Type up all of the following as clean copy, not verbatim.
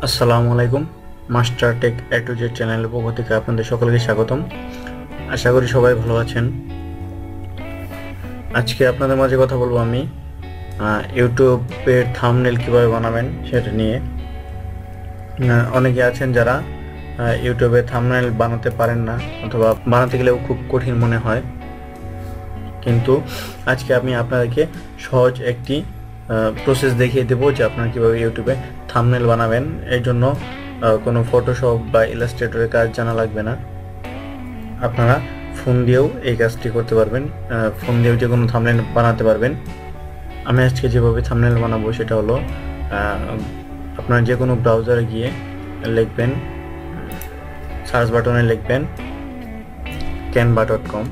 আসসালামু আলাইকুম। Master tech A to Z চ্যানেলের পক্ষ থেকে আপনাদের সকলকে স্বাগতম। আশা করি সবাই ভালো আছেন। আজকে আপনাদের মাঝে কথা বলবো আমি ইউটিউবের থাম্বনেল কিভাবে বানাবেন সেটা নিয়ে। অনেকে আছেন যারা ইউটিউবে থাম্বনেল বানাতে পারেন না, অথবা বানাতে গেলেও খুব কঠিন মনে হয়। কিন্তু আজকে আমি আপনাদেরকে সহজ একটি প্রসেস দেখিয়ে দেবো যে আপনারা কীভাবে ইউটিউবে থাম্বনেল বানাবেন। এর জন্য কোনো ফটোশপ বা ইলাস্ট্রেটরের কাজ জানা লাগবে না। আপনারা ফোন দিয়েও এই কাজটি করতে পারবেন, ফোন দিয়েও যে কোনো থাম্বনেল বানাতে পারবেন। আমি আজকে যেভাবে থাম্বনেল বানাবো সেটা হলো, আপনারা যে কোনো ব্রাউজারে গিয়ে লিখবেন, সার্চ বাটনে লিখবেন canva.com।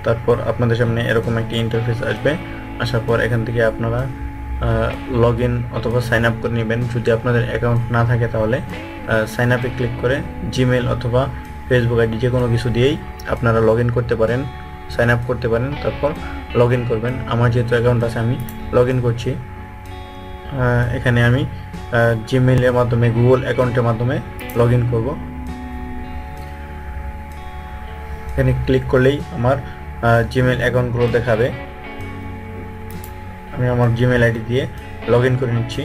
তারপর আপনাদের সামনে এরকম একটি ইন্টারফেস আসবে। আসার পর এখান থেকে আপনারা লগ ইন অথবা সাইন আপ করে নেবেন। যদি আপনাদের অ্যাকাউন্ট না থাকে তাহলে সাইন আপে ক্লিক করে জিমেল অথবা ফেসবুক আইডি যে কোনো কিছু দিয়েই আপনারা লগ ইন করতে পারেন, সাইন আপ করতে পারেন। তারপর লগ ইন করবেন। আমার যেহেতু অ্যাকাউন্ট আছে আমি লগ ইন করছি। এখানে আমি জিমেলের মাধ্যমে, গুগল অ্যাকাউন্টের মাধ্যমে লগ ইন করবো। এখানে ক্লিক করলেই আমার জিমেল অ্যাকাউন্টগুলো দেখাবে। আমি আমার জিমেল আইডি দিয়ে লগ ইন করে নিচ্ছি।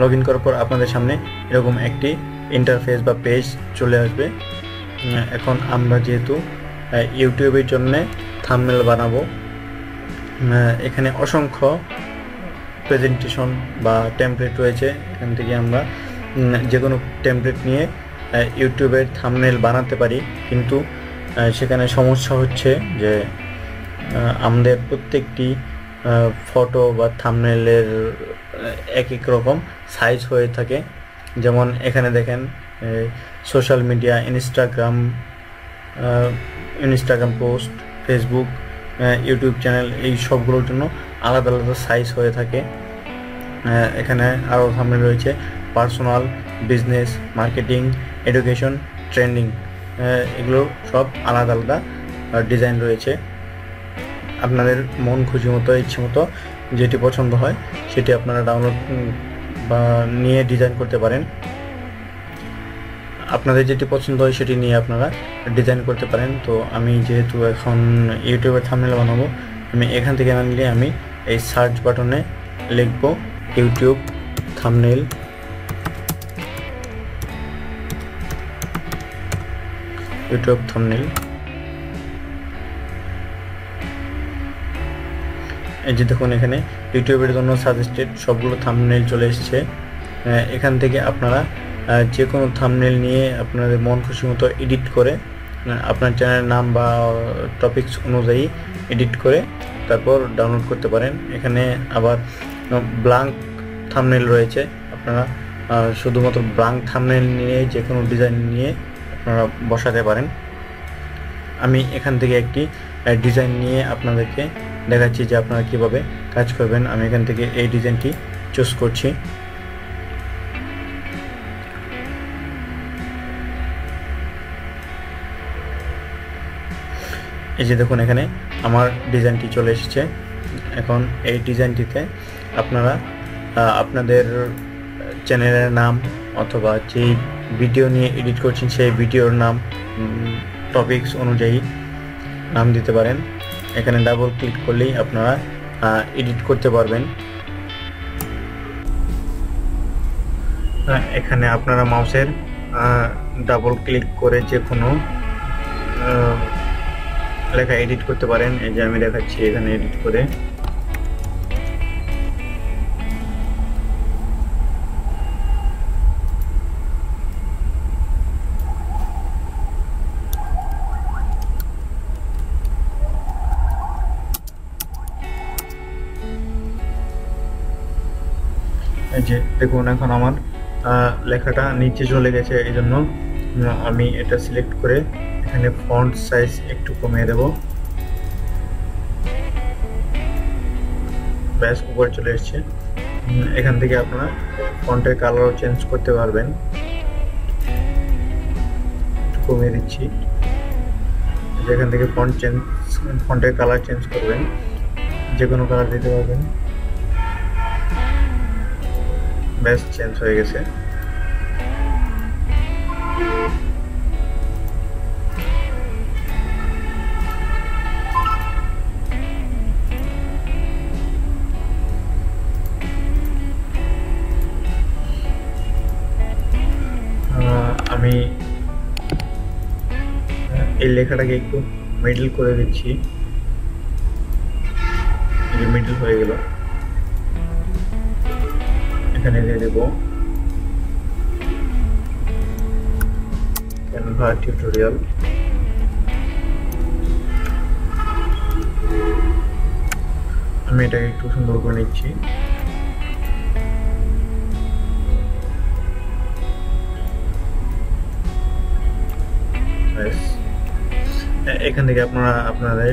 লগ ইন করার পর আপনাদের সামনে এরকম একটি ইন্টারফেস বা পেজ চলে আসবে। এখন আমরা যেহেতু ইউটিউবের জন্য থাম্বনেল বানাবো, এখানে অসংখ্য প্রেজেন্টেশন বা টেমপ্লেট রয়েছে। এখান থেকে আমরা যে কোনো টেমপ্লেট নিয়ে ইউটিউবের থাম্বনেল বানাতে পারি। কিন্তু সেখানে সমস্যা হচ্ছে যে আমাদের প্রত্যেকটি ফটো বা থাম্বনেলের এক এক রকম সাইজ হয়ে থাকে। যেমন এখানে দেখেন social media, Instagram post, Facebook, YouTube channel, এই সবগুলোর জন্য আলাদা আলাদা সাইজ হয়ে থাকে। এখানে আরও থাম্বনেল রয়েছে personal, business, marketing, education, trending, এগুলো সব আলাদা আলাদা ডিজাইন রয়েছে। আপনাদের মন খুশি মতো, ইচ্ছে মতো যেটি পছন্দ হয় সেটি আপনারা ডাউনলোড বা নিয়ে ডিজাইন করতে পারেন। আপনাদের যেটি পছন্দ হয় সেটি নিয়ে আপনারা ডিজাইন করতে পারেন। তো আমি যেহেতু এখন ইউটিউবের থাম্বনেল বানাবো, আমি এখান থেকে না নিলে আমি এই সার্চ বাটনে লিখব ইউটিউব থাম্বনেল। এই যে দেখুন, এখানে ইউটিউবের জন্য সাজেস্টেড সবগুলো থাম্বনেল চলে এসেছে। এখান থেকে আপনারা যে কোনো থাম্বনেল নিয়ে আপনাদের মন খুশি মতো এডিট করে, আপনার চ্যানেলের নাম বা টপিকস অনুযায়ী এডিট করে তারপর ডাউনলোড করতে পারেন। এখানে আবার ব্ল্যাঙ্ক থাম্বনেল রয়েছে। আপনারা শুধুমাত্র ব্ল্যাঙ্ক থাম্বনেল নিয়ে যে কোনো ডিজাইন নিয়ে আপনারা বসাতে পারেন। আমি এখান থেকে একটি ডিজাইন নিয়ে আপনাদেরকে দেখাচ্ছি যে আপনারা কিভাবে কাজ করবেন। আমি এখান থেকে এই ডিজাইনটি চুজ করছি। এই যে দেখুন, এখানে আমার ডিজাইনটি চলে এসেছে। এখন এই ডিজাইনটিতে আপনারা আপনাদের চ্যানেলের নাম অথবা যেই ভিডিও নিয়ে এডিট করছেন সেই ভিডিওর নাম, টপিকস অনুযায়ী নাম দিতে পারেন। এখানে ডাবল ক্লিক করলেই আপনারা এডিট করতে পারবেন। এখানে আপনারা মাউসের ডাবল ক্লিক করে যে কোনো লেখা এডিট করতে পারেন। এই যে আমি দেখাচ্ছি, এখানে এডিট করে এই যে দেখুন, এখন আমার লেখাটা নিচে চলে গেছে। এই জন্য আমি এটা সিলেক্ট করে এখানে ফন্ট সাইজ একটু কমিয়ে দেব। ব্যাস, উপরে চলে এসেছে। এখান থেকে আপনারা ফন্টের কালারও চেঞ্জ করতে পারবেন। কমিয়ে দিচ্ছি। যেখান থেকে ফন্টের কালার চেঞ্জ করবেন, যে কোনো কালার দিতে পারবেন। ব্যাস চেঞ্জ হয়ে গেছে। আমি এই লেখাটাকে একটু মিডল করে দিচ্ছি, মিডল হয়ে গেল। এখানে দিয়ে দেব ক্যানভা টিউটোরিয়াল। আমি এটাকে একটু সুন্দর করে নিচ্ছি। এখান থেকে আপনারা আপনাদের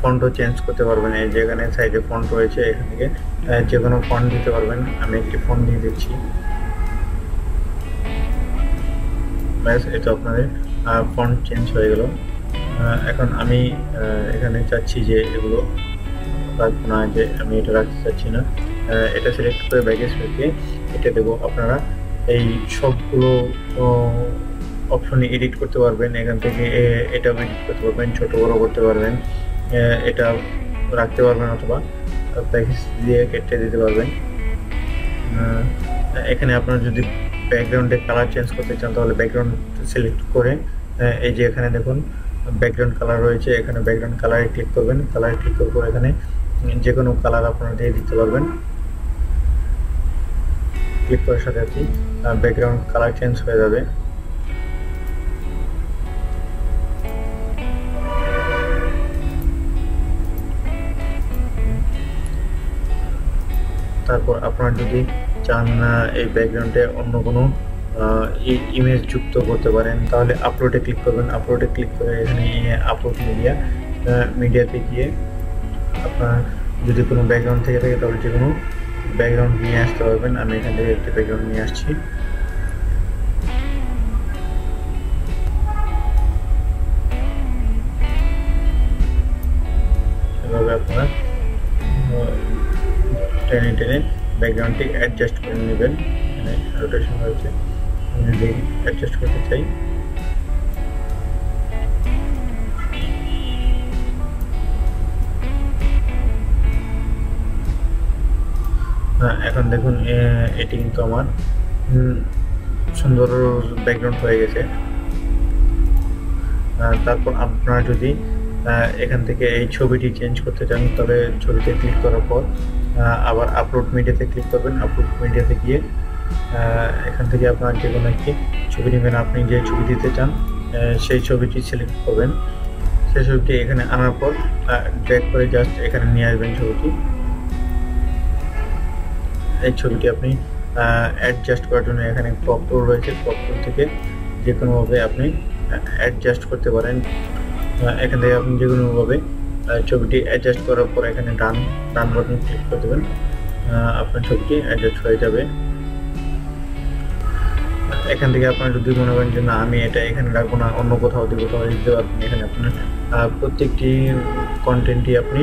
ফন্টও চেঞ্জ করতে পারবেন। এই যে এখানে সাইডে ফন্ট রয়েছে, এখান থেকে যে কোনো ফন্ট দিতে পারবেন। আমি একটি ফন্ট দিয়ে দিচ্ছি। ব্যাস, এটা আপনাদের ফন্ট চেঞ্জ হয়ে গেল। এখন আমি এখানে চাচ্ছি যে এগুলো রাখবো না, যে আমি এটা রাখতে চাচ্ছি না। এটা সিলেক্ট করে ব্যাগেজ রেখে এটা দেবো। আপনারা এই সবগুলো অপশনে এডিট করতে পারবেন। এখান থেকে এটাও এডিট করতে পারবেন, ছোট বড় করতে পারবেন, এটা রাখতে পারবেন, অথবা প্যাকেজ দিয়ে কেটে দিতে পারবেন। এখানে আপনারা যদি ব্যাকগ্রাউন্ডের কালার চেঞ্জ করতে চান তাহলে ব্যাকগ্রাউন্ড সিলেক্ট করে এই যে এখানে দেখুন ব্যাকগ্রাউন্ড কালার রয়েছে, এখানে ব্যাকগ্রাউন্ড কালারে ক্লিক করবেন। কালারে ক্লিক করার পর এখানে যে কোনো কালার আপনারা দিয়ে দিতে পারবেন। ক্লিক করার সাথে সাথে ব্যাকগ্রাউন্ড কালার চেঞ্জ হয়ে যাবে। তারপর আপনারা যদি চান এই ব্যাকগ্রাউন্ডে অন্য কোনো ইমেজ যুক্ত করতে পারেন তাহলে আপলোডে ক্লিক করবেন। আপলোডে ক্লিক করে এখানে আপলোড মিডিয়াতে গিয়ে আপনার যদি কোনো ব্যাকগ্রাউন্ড থেকে থাকে তাহলে যে কোনো ব্যাকগ্রাউন্ড নিয়ে আসতে পারবেন। আমি এখান থেকে একটি ব্যাকগ্রাউন্ড নিয়ে আসছি। এভাবে আপনারা টেনে টেনে ব্যাকগ্রাউন্ডটি অ্যাডজাস্ট করে নেবেন। এখানে রোটেশন রয়েছে, আমি যদি অ্যাডজাস্ট করতে চাই এখন দেখুন এটি কিন্তু আমার সুন্দর ব্যাকগ্রাউন্ড হয়ে গেছে। তারপর আপনারা যদি এখান থেকে এই ছবিটি চেঞ্জ করতে চান তবে ছবিতে ক্লিক করার পর আবার আপলোড মিডিয়াতে ক্লিক করবেন। আপলোড মিডিয়াতে গিয়ে এখান থেকে আপনার যে কোনো একটি ছবি নেবেন, আপনি যে ছবি দিতে চান সেই ছবিটি সিলেক্ট করবেন। সেই ছবিটি এখানে আনার পর ড্র্যাগ করে জাস্ট এখানে নিয়ে আসবেন ছবিটি। এই ছবিটি আপনি অ্যাডজাস্ট করার জন্য এখানে ক্রপ টুল রয়েছে, ক্রপ টুল থেকে যে কোনোভাবে আপনি অ্যাডজাস্ট করতে পারেন। এখান থেকে আপনি যে কোনোভাবে ছবিটি অ্যাডজাস্ট করার পর এখানে ডান বাটন ক্লিক করে দেবেন, আপনার ছবিটি অ্যাডজাস্ট হয়ে যাবে। এখান থেকে আপনার যদি মনে করেন যে না আমি এটা এখানে রাখবো না, অন্য কোথাও দিতে পারবেন। এখানে আপনার প্রত্যেকটি কন্টেন্টই আপনি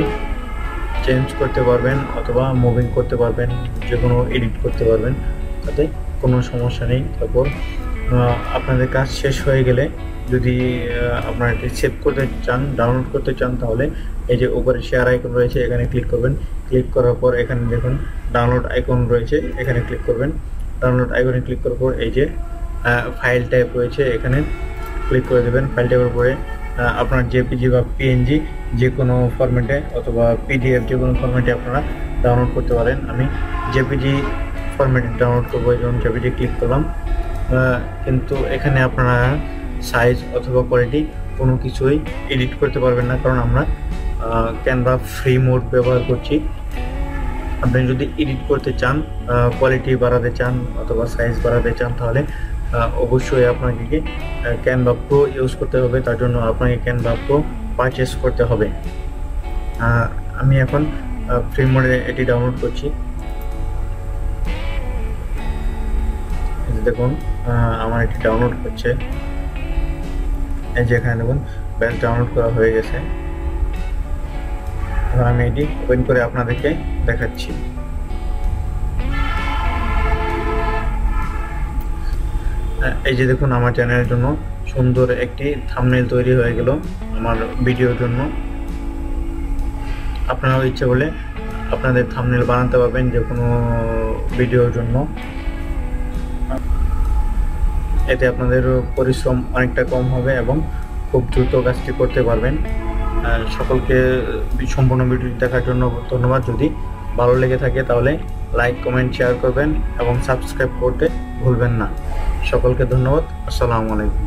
চেঞ্জ করতে পারবেন অথবা মুভিং করতে পারবেন, যে কোনো এডিট করতে পারবেন, তাতে কোনো সমস্যা নেই। তারপর আপনাদের কাজ শেষ হয়ে গেলে যদি আপনারা এটি সেভ করতে চান, ডাউনলোড করতে চান তাহলে এই যে উপরে শেয়ার আইকন রয়েছে এখানে ক্লিক করবেন। ক্লিক করার পর এখানে দেখুন ডাউনলোড আইকন রয়েছে, এখানে ক্লিক করবেন। ডাউনলোড আইকনে ক্লিক করার পর এই যে ফাইল টাইপ রয়েছে এখানে ক্লিক করে দেবেন। ফাইল টাইপের উপরে আপনার জেপিজি বা পিএনজি যে কোনো ফরম্যাটে অথবা পিডিএফ যে কোনো ফরম্যাটে আপনারা ডাউনলোড করতে পারেন। আমি জেপিজি ফরম্যাটে ডাউনলোড করবো, যেমন জেপিজি ক্লিক করলাম। কিন্তু এখানে আপনারা সাইজ অথবা কোয়ালিটি কোনো কিছুই এডিট করতে পারবেন না, কারণ আমরা ক্যানভা ফ্রি মোড ব্যবহার করছি। আপনি যদি এডিট করতে চান, কোয়ালিটি বাড়াতে চান অথবা সাইজ বাড়াতে চান তাহলে অবশ্যই আপনাকে ক্যানভা প্রো ইউজ করতে হবে। তার জন্য আপনাকে ক্যানভা প্রো পারচেস করতে হবে। আমি এখন ফ্রি মোডে এটি ডাউনলোড করছি। দেখুন আমার এটি ডাউনলোড করছে। এই যে এখানে দেখুন ব্যাচ ডাউনলোড করা হয়ে গেছে। এখন আমি এটি ওপেন করে আপনাদেরকে দেখাচ্ছি। এই যে দেখুন আমার চ্যানেলের জন্য সুন্দর একটি থাম্বনেল তৈরি হয়ে গেল আমার ভিডিওর জন্য। আপনারাও ইচ্ছে করলে আপনাদের থাম্বনেল বানাতে পারবেন যে কোনো ভিডিওর জন্য। এতে আপনাদের পরিশ্রম অনেকটা কম হবে এবং খুব দ্রুত কাজটি করতে পারবেন। সকলকে সম্পূর্ণ ভিডিওটি দেখার জন্য ধন্যবাদ। যদি ভালো লেগে থাকে তাহলে লাইক, কমেন্ট, শেয়ার করবেন এবং সাবস্ক্রাইব করতে ভুলবেন না। সকলকে ধন্যবাদ। আসসালামু আলাইকুম।